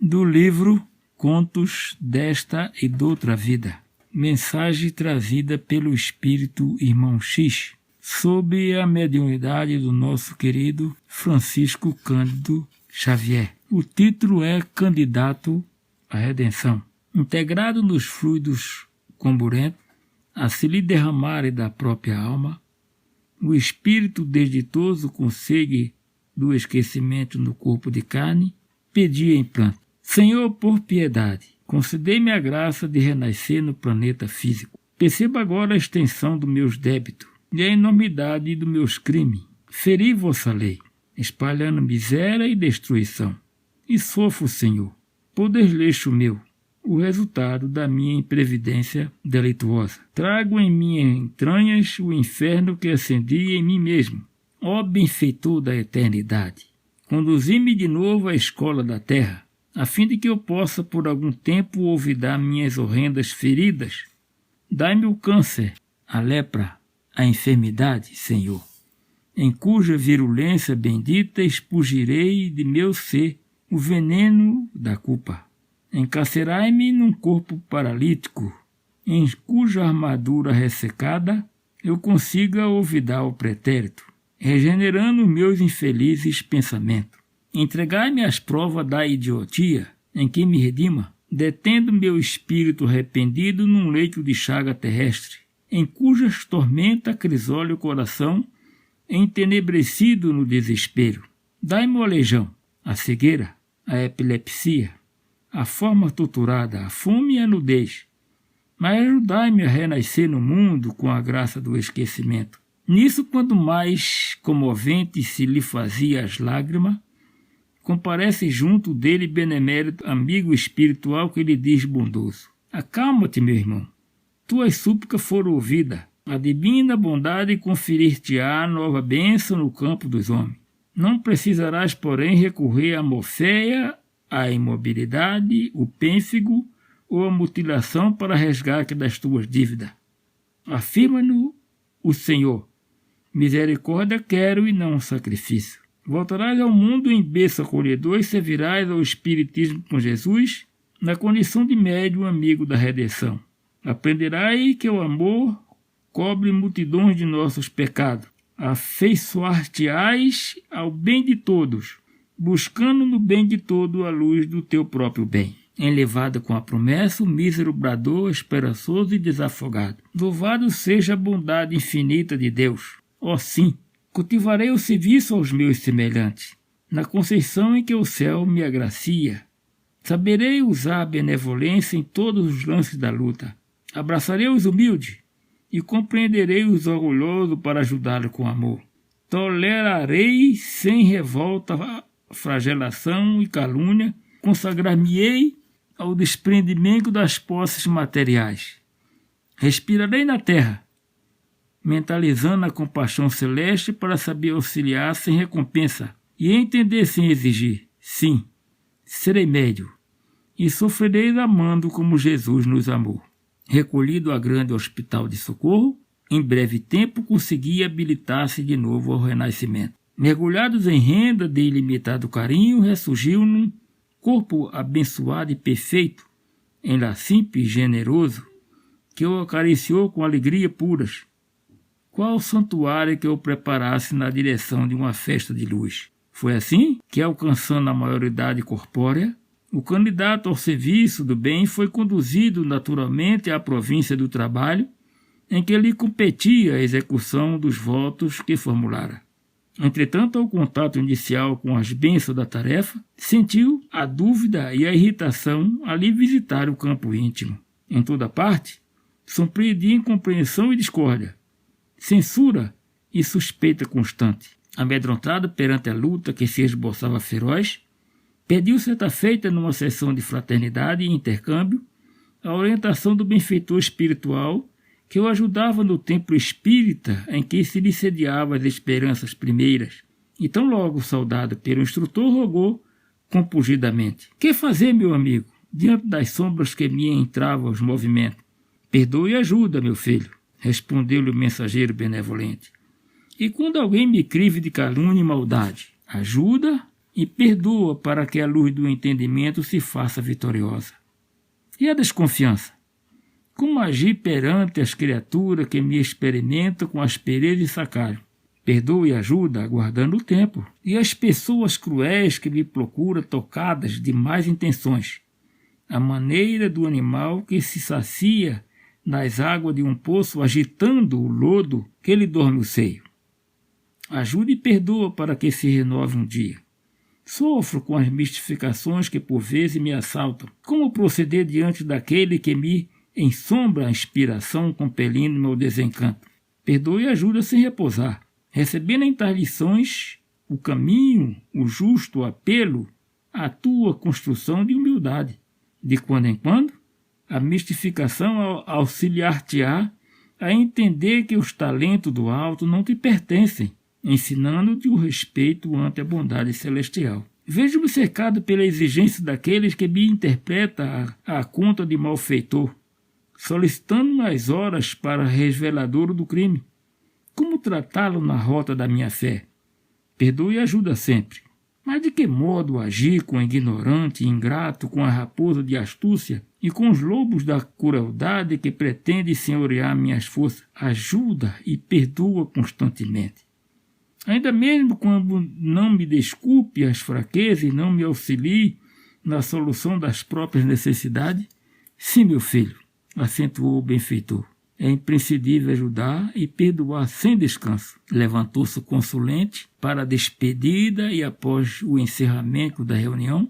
do livro Contos desta e doutra vida. Mensagem trazida pelo Espírito Irmão X, sob a mediunidade do nosso querido Francisco Cândido Xavier. O título é Candidato à Redenção. Integrado nos fluidos comburentos, a se lhe derramarem da própria alma, o espírito desditoso consegue do esquecimento no corpo de carne, pedia em pranto: Senhor, por piedade, concedei-me a graça de renascer no planeta físico. Perceba agora a extensão dos meus débitos e a enormidade dos meus crimes. Feri vossa lei, espalhando miséria e destruição. E sofro, Senhor, por desleixo meu, o resultado da minha imprevidência delituosa. Trago em minhas entranhas o inferno que acendi em mim mesmo. Ó benfeitor da eternidade, conduzi-me de novo à escola da terra, a fim de que eu possa por algum tempo olvidar minhas horrendas feridas. Dai-me o câncer, a lepra, a enfermidade, Senhor, em cuja virulência bendita expugirei de meu ser o veneno da culpa. Encarcerai-me num corpo paralítico, em cuja armadura ressecada eu consiga olvidar o pretérito, regenerando meus infelizes pensamentos. Entregai-me às provas da idiotia, em que me redima, detendo meu espírito arrependido num leito de chaga terrestre, em cujas tormenta crisole o coração, entenebrecido no desespero. Dai-me o aleijão, a cegueira, a epilepsia, a forma torturada, a fome e a nudez, mas ajudai-me a renascer no mundo com a graça do esquecimento. Nisso, quanto mais comovente se lhe fazia as lágrimas, comparece junto dele benemérito amigo espiritual que lhe diz bondoso: acalma-te, meu irmão, tuas súplicas foram ouvidas, a divina bondade conferir-te-á nova bênção no campo dos homens. Não precisarás, porém, recorrer à morféia, à imobilidade, o pênfigo ou a mutilação para resgate das tuas dívidas. Afirma-no o Senhor: misericórdia quero e não sacrifício. Voltarás ao mundo em berço acolhedor e servirás ao Espiritismo com Jesus na condição de médium amigo da redenção. Aprenderás que o amor cobre multidões de nossos pecados. Afeiçoar-te-ás ao bem de todos, buscando no bem de todo a luz do teu próprio bem. Enlevado com a promessa, o mísero bradou, esperançoso e desafogado: louvado seja a bondade infinita de Deus. Ó sim, cultivarei o serviço aos meus semelhantes, na conceição em que o céu me agracia. Saberei usar a benevolência em todos os lances da luta. Abraçarei os humildes e compreenderei os orgulhosos para ajudá-los com amor. Tolerarei sem revolta, flagelação e calúnia. Consagrar-me-ei ao desprendimento das posses materiais. Respirarei na terra, mentalizando a compaixão celeste para saber auxiliar sem recompensa e entender sem exigir. Sim, serei médio e sofrerei amando como Jesus nos amou. Recolhido a grande hospital de socorro, em breve tempo consegui habilitar-se de novo ao renascimento. Mergulhados em renda de ilimitado carinho, ressurgiu num corpo abençoado e perfeito, enlacipe e generoso, que o acariciou com alegria puras. Qual santuário que eu preparasse na direção de uma festa de luz? Foi assim que, alcançando a maioridade corpórea, o candidato ao serviço do bem foi conduzido naturalmente à província do trabalho, em que lhe competia a execução dos votos que formulara. Entretanto, ao contato inicial com as bênçãos da tarefa, sentiu a dúvida e a irritação a lhe visitar o campo íntimo. Em toda parte, surpreendia incompreensão e discórdia, censura e suspeita constante. Amedrontado perante a luta que se esboçava feroz, pediu certa feita numa sessão de fraternidade e intercâmbio a orientação do benfeitor espiritual que o ajudava no templo espírita em que se lhe sediava as esperanças primeiras. E tão logo saudado pelo instrutor, rogou compungidamente: que fazer, meu amigo, diante das sombras que me entravam os movimentos? Perdoe e ajuda, meu filho, respondeu-lhe o mensageiro benevolente. E quando alguém me crive de calúnia e maldade, ajuda e perdoa para que a luz do entendimento se faça vitoriosa. E a desconfiança? Como agir perante as criaturas que me experimentam com aspereza e sacalho? Perdoa e ajuda, aguardando o tempo. E as pessoas cruéis que me procuram tocadas de más intenções, a maneira do animal que se sacia nas águas de um poço, agitando o lodo que lhe dorme o seio. Ajuda e perdoa para que se renove um dia. Sofro com as mistificações que por vezes me assaltam. Como proceder diante daquele que me ensombra a inspiração, compelindo meu desencanto? Perdoa e ajuda sem repousar, recebendo em tais lições o caminho, o justo apelo à tua construção de humildade. De quando em quando, a mistificação auxiliar-te-á a entender que os talentos do alto não te pertencem, ensinando-te o respeito ante a bondade celestial. Vejo-me cercado pela exigência daqueles que me interpretam à conta de malfeitor, solicitando as horas para revelador do crime. Como tratá-lo na rota da minha fé? Perdoa e ajuda sempre. Mas de que modo agir com o ignorante e ingrato, com a raposa de astúcia e com os lobos da crueldade que pretende senhorear minhas forças? Ajuda e perdoa constantemente. Ainda mesmo quando não me desculpe as fraquezas e não me auxilie na solução das próprias necessidades? Sim, meu filho, acentuou o benfeitor. É imprescindível ajudar e perdoar sem descanso. Levantou-se o consulente para a despedida e, após o encerramento da reunião,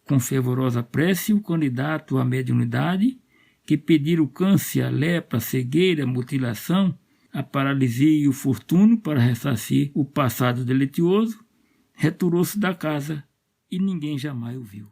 com fervorosa prece, o candidato à mediunidade, que pedira o câncer, a lepra, a cegueira, a mutilação, a paralisia e o fortúnio para ressarcir o passado deleitoso, retirou-se da casa e ninguém jamais o viu.